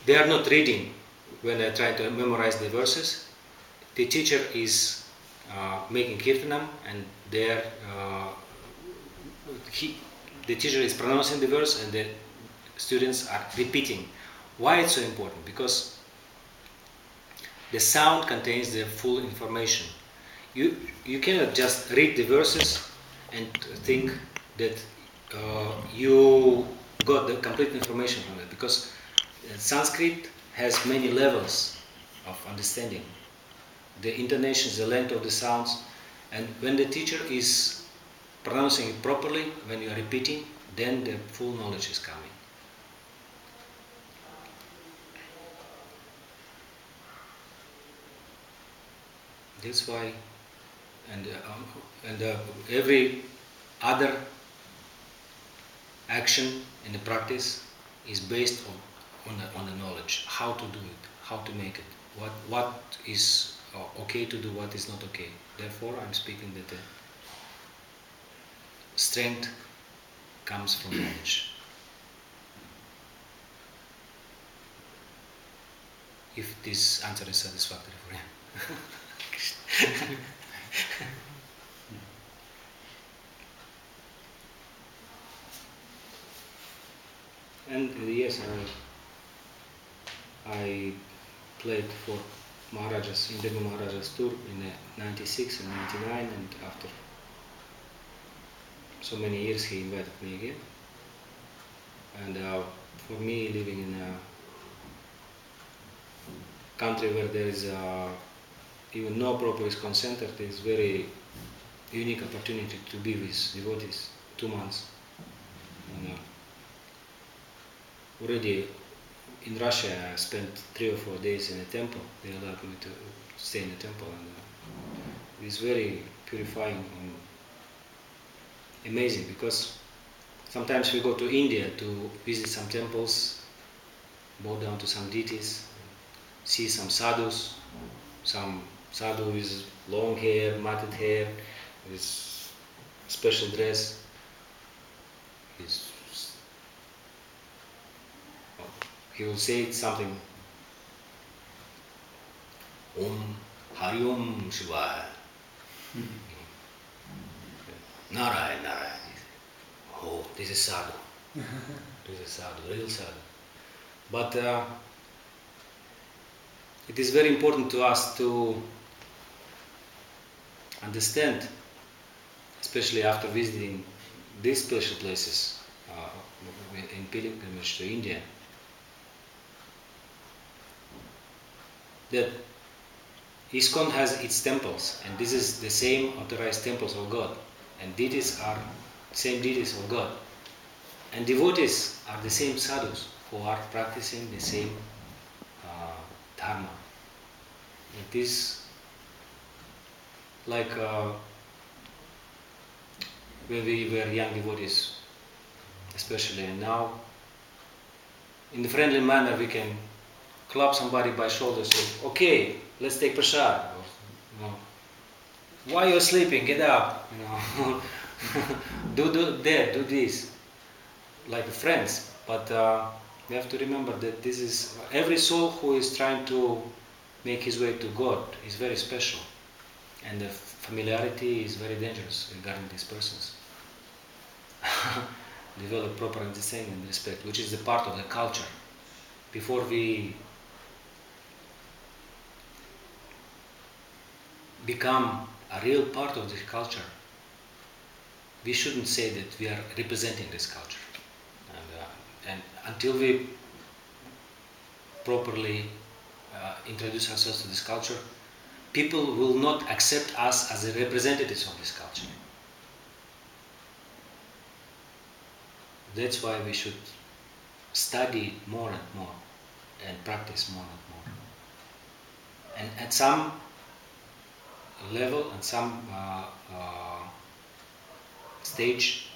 they are not reading when they are trying to memorize the verses. The teacher is making kirtanam, and there the teacher is pronouncing the verse and the students are repeating. Why it's so important? Because the sound contains the full information. You cannot just read the verses and think that you got the complete information from it, because Sanskrit has many levels of understanding. The intonations, the length of the sounds, and when the teacher is pronouncing it properly, when you are repeating, then the full knowledge is coming. That's why, and every other action in the practice is based on the knowledge, how to do it, how to make it, what is okay to do, what is not okay. Therefore, I'm speaking that the strength comes from knowledge. If this answer is satisfactory for him. And yes, I played for Maharajas, Indian Maharajas tour in 96 and 99, and after so many years he invited me again. And for me, living in a country where there is even no proper ISKCON center, it is very unique opportunity to be with devotees 2 months. And, already in Russia I spent 3 or 4 days in a temple. They allowed me to stay in the temple, and it is very purifying and amazing, because sometimes we go to India to visit some temples, bow down to some deities, see some sadhus, some sadhu with long hair, matted hair, with special dress. He will say something, Om Hari Om Shivaya, Narayan, Narayan. Oh, this is sadhu. This is sadhu, real sadhu. But it is very important to us to understand, especially after visiting these special places in pilgrimage to India, that ISKCON has its temples, and this is the same authorized temples of God, and deities are same deities of God, and devotees are the same sadhus who are practicing the same dharma. It is like when we were young devotees, especially, and now in a friendly manner we can clap somebody by shoulder, say, okay, let's take prasad. Why you're sleeping? Get up. Do that, do this, like friends. But we have to remember that this is every soul who is trying to make his way to God is very special, and the familiarity is very dangerous regarding these persons. Develop proper understanding and respect, which is the part of the culture. Before we become a real part of this culture, we shouldn't say that we are representing this culture. And until we properly introduce ourselves to this culture, people will not accept us as the representatives of this culture. That's why we should study more and more and practice more and more. And at some level and some stage,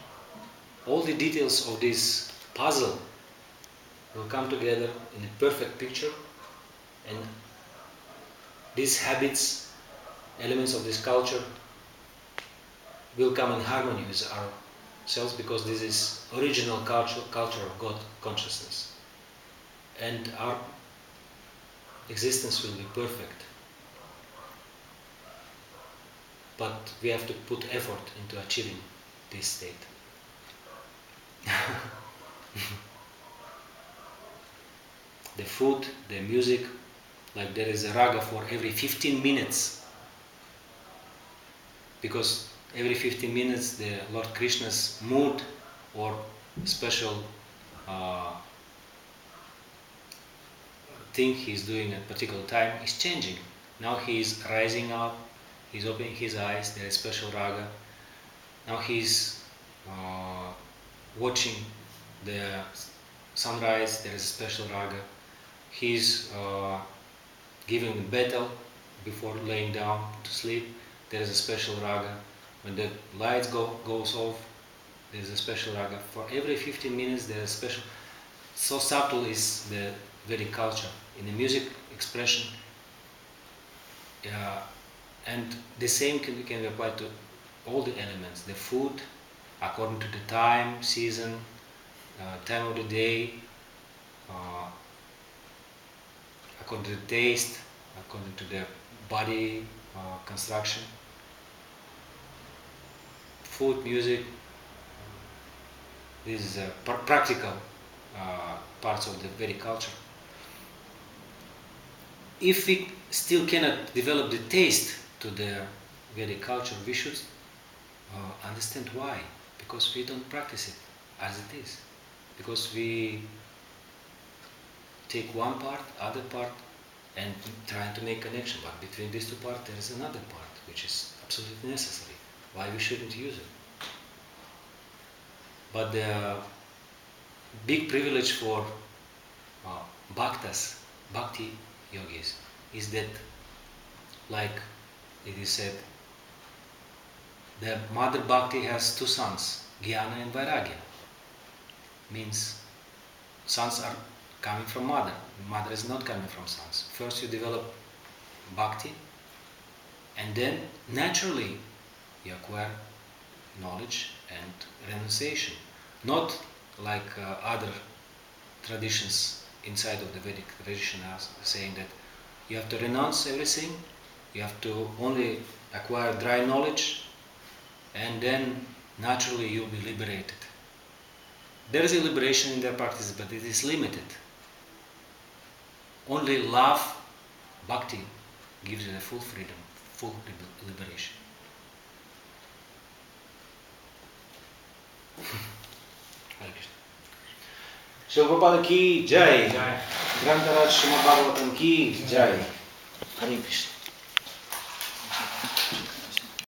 all the details of this puzzle will come together in a perfect picture, and these habits, elements of this culture will come in harmony with ourselves, because this is original culture of God consciousness. and our existence will be perfect. But we have to put effort into achieving this state. The food, the music, like there is a raga for every 15 minutes. Because every 15 minutes the Lord Krishna's mood or special thing he's doing at a particular time is changing. Now he is rising up, he's opening his eyes, there is special raga. Now he's watching the sunrise, there is a special raga. He's giving battle before laying down to sleep, there is a special raga. When the lights goes off, there is a special raga. For every 15 minutes there is a special. So subtle is the Vedic culture in the music expression, and the same can be applied to all the elements. The food, according to the time, season, time of the day, according to the taste, according to the body construction. Food, music, these are practical parts of the Vedic culture. If we still cannot develop the taste to the Vedic culture, we should understand why. Because we don't practice it as it is. Because we take one part, other part, and try to make connection. But between these two parts, there is another part which is absolutely necessary. Why we shouldn't use it? But the big privilege for bhaktas, bhakti yogis, is that, like it is said, the mother bhakti has two sons, Jnana and Vairagya. Means sons are coming from mother. Mother is not coming from sons. First you develop bhakti, and then naturally you acquire knowledge and renunciation. Not like other traditions inside of the Vedic tradition are saying that you have to renounce everything, you have to only acquire dry knowledge, and then naturally you'll be liberated. There is a liberation in their practice, but it is limited. Only love, bhakti, gives you the full freedom, full liberation. Hare Krishna. Shri Prabhupada ki jai. Grantaraj Srimad Bhagavatam ki jai. Hare Krishna.